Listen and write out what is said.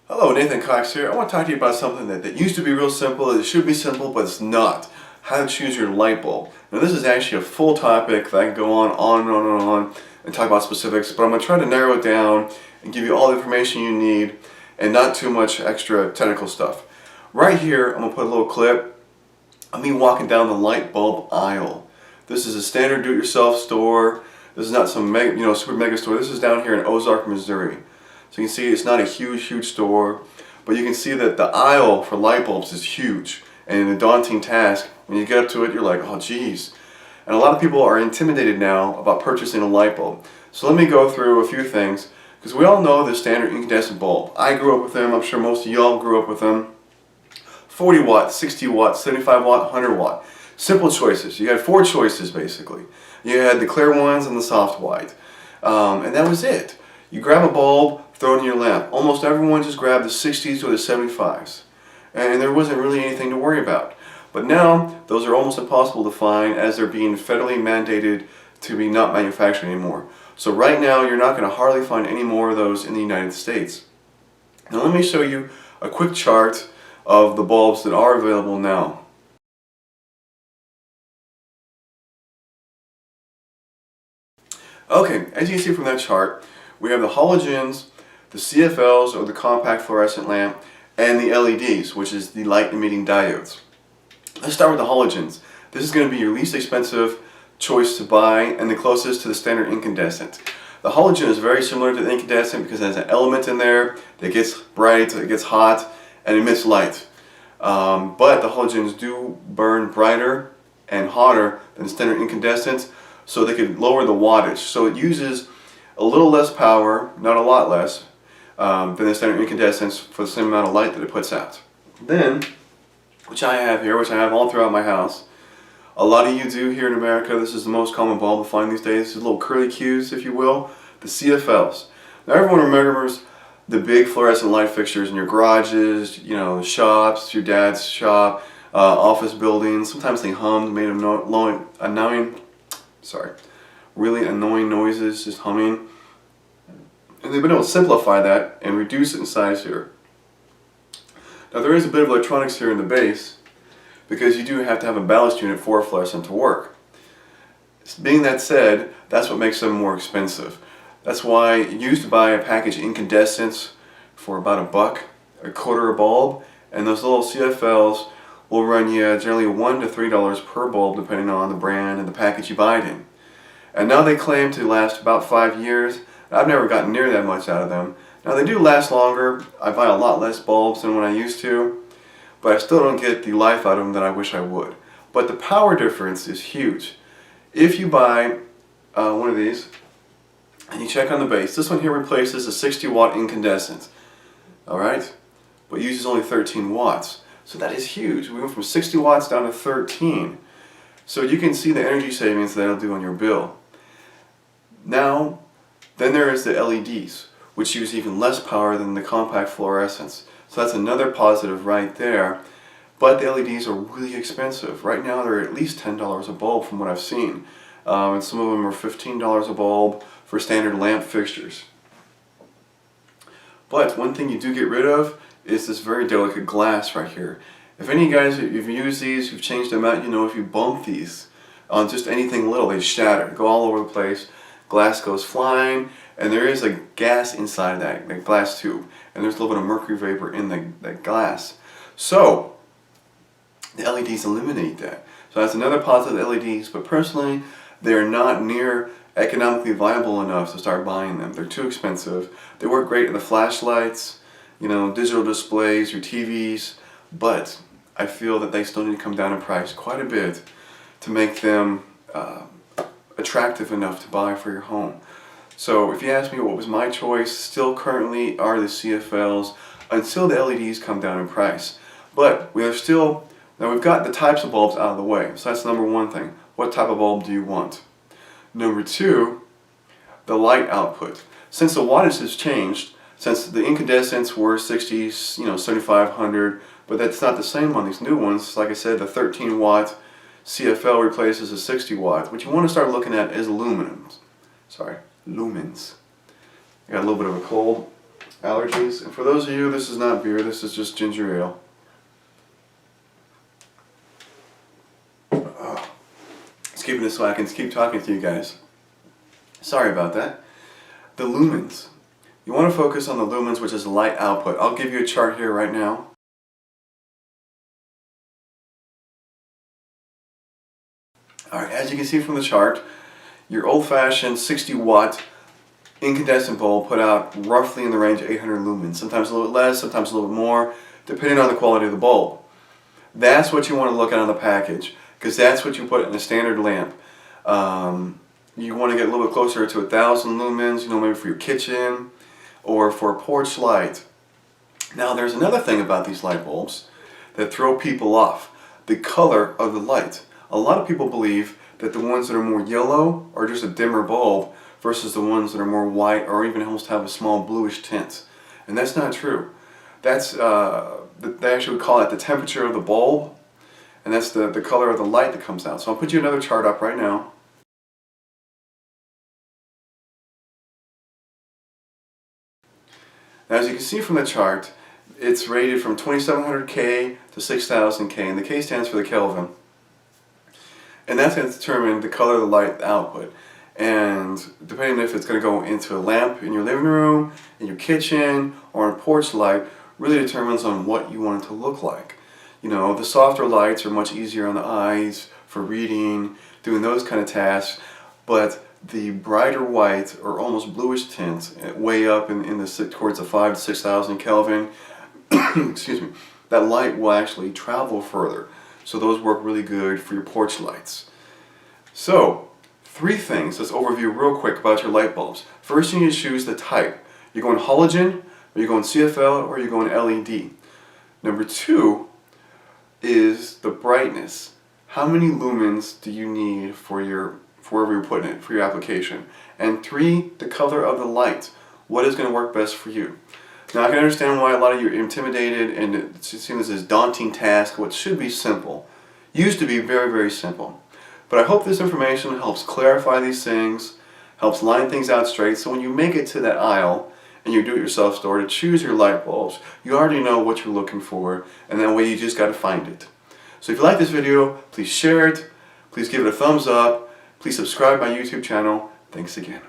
Hello, Nathan Cox here. I want to talk to you about something that used to be real simple. It should be simple, but it's not. How to choose your light bulb. Now this is actually a full topic that I can go on and on and on and talk about specifics, but I'm going to try to narrow it down and give you all the information you need and not too much extra technical stuff. Right here, I'm going to put a little clip of me walking down the light bulb aisle. This is a standard do-it-yourself store. This is not some mega, super mega store. This is down here in Ozark, Missouri. So you can see it's not a huge store, but you can see that the aisle for light bulbs is huge and a daunting task. When you get up to it, you're like, oh geez. And a lot of people are intimidated now about purchasing a light bulb. So let me go through a few things, because we all know the standard incandescent bulb. I grew up with them, I'm sure most of y'all grew up with them. 40 watt, 60 watt, 75 watt, 100 watt. Simple choices. You had 4 choices basically. You had the clear ones and the soft white. And that was it. You grab a bulb, throw it in your lamp. Almost everyone just grabbed the 60s or the 75s. And there wasn't really anything to worry about. But now, those are almost impossible to find as they're being federally mandated to be not manufactured anymore. So right now, you're not going to hardly find any more of those in the United States. Now let me show you a quick chart of the bulbs that are available now. Okay, as you can see from that chart, we have the halogens, the CFLs or the compact fluorescent lamp, and the LEDs, which is the light-emitting diodes. Let's start with the halogens. This is going to be your least expensive choice to buy and the closest to the standard incandescent. The halogen is very similar to the incandescent because it has an element in there that gets bright, it gets hot, and emits light. But the halogens do burn brighter and hotter than standard incandescents, so they can lower the wattage. So it uses a little less power, not a lot less, than the standard incandescents for the same amount of light that it puts out. Then, which I have here, which I have all throughout my house, a lot of you do here in America, this is the most common bulb to find these days, these little curly Qs, if you will, the CFLs. Now everyone remembers the big fluorescent light fixtures in your garages, shops, your dad's shop, office buildings. Sometimes they hummed, made really annoying noises, just humming. And they've been able to simplify that and reduce it in size here. Now there is a bit of electronics here in the base, because you do have to have a ballast unit for a fluorescent to work. Being that said, that's what makes them more expensive. That's why you used to buy a package of incandescents for about $1, a quarter a bulb, and those little CFLs will run you generally $1 to $3 per bulb depending on the brand and the package you buy it in. And now they claim to last about 5 years. I've never gotten near that much out of them. Now they do last longer. I buy a lot less bulbs than when I used to, but I still don't get the life out of them that I wish I would. But the power difference is huge. If you buy one of these and you check on the base, this one here replaces a 60 watt incandescent, alright, but uses only 13 watts. So that is huge. We went from 60 watts down to 13. So you can see the energy savings that it'll do on your bill. Now, then there is the LEDs, which use even less power than the compact fluorescents. So that's another positive right there. But the LEDs are really expensive. Right now they're at least $10 a bulb from what I've seen. And some of them are $15 a bulb for standard lamp fixtures. But one thing you do get rid of is this very delicate glass right here. If any guys, if you've used these, you've changed them out, if you bump these on just anything little, they shatter, go all over the place. Glass goes flying, and there is a gas inside that glass tube, and there's a little bit of mercury vapor in that glass. So the LEDs eliminate that. So that's another positive of LEDs, but personally they're not near economically viable enough to start buying them. They're too expensive. They work great in the flashlights, digital displays, your TVs, but I feel that they still need to come down in price quite a bit to make them attractive enough to buy for your home. So if you ask me what was my choice, still currently are the CFLs until the LEDs come down in price. But we are still, now we've got the types of bulbs out of the way, so that's number one thing. What type of bulb do you want? Number two, the light output. Since the wattage has changed, since the incandescents were 60, 75, 100, but that's not the same on these new ones. Like I said, the 13 watt CFL replaces a 60 watt. What you want to start looking at is lumens. I got a little bit of a cold. allergies. And for those of you, this is not beer, this is just ginger ale. Let's keep it so I can keep talking to you guys. Sorry about that. The lumens. You want to focus on the lumens, which is the light output. I'll give you a chart here right now. Alright, as you can see from the chart, your old-fashioned 60-watt incandescent bulb put out roughly in the range of 800 lumens. Sometimes a little bit less, sometimes a little bit more, depending on the quality of the bulb. That's what you want to look at on the package, because that's what you put in a standard lamp. You want to get a little bit closer to 1,000 lumens, you know, maybe for your kitchen or for a porch light. Now there's another thing about these light bulbs that throw people off. The color of the light. A lot of people believe that the ones that are more yellow are just a dimmer bulb versus the ones that are more white or even almost have a small bluish tint. And that's not true. That's, they actually call it the temperature of the bulb, and that's the color of the light that comes out. So I'll put you another chart up right now. Now, as you can see from the chart, it's rated from 2700K to 6000K, and the K stands for the Kelvin. And that's going to determine the color of the light output. And depending if it's going to go into a lamp in your living room, in your kitchen, or a porch light, really determines on what you want it to look like. You know, the softer lights are much easier on the eyes for reading, doing those kind of tasks, but the brighter white or almost bluish tint, way up in the towards the 5,000 to 6,000 Kelvin, excuse me, that light will actually travel further. So those work really good for your porch lights. So, 3 things, let's overview real quick about your light bulbs. First, you need to choose the type. You're going halogen, or you're going CFL, or you're going LED. Number 2 is the brightness. How many lumens do you need for wherever you're putting it, for your application? And 3, the color of the light. What is going to work best for you? Now, I can understand why a lot of you are intimidated and it seems this daunting task, what should be simple. Used to be very, very simple. But I hope this information helps clarify these things, helps line things out straight, so when you make it to that aisle in your do-it-yourself store to choose your light bulbs, you already know what you're looking for, and that way you just got to find it. So if you like this video, please share it, please give it a thumbs up, please subscribe my YouTube channel. Thanks again.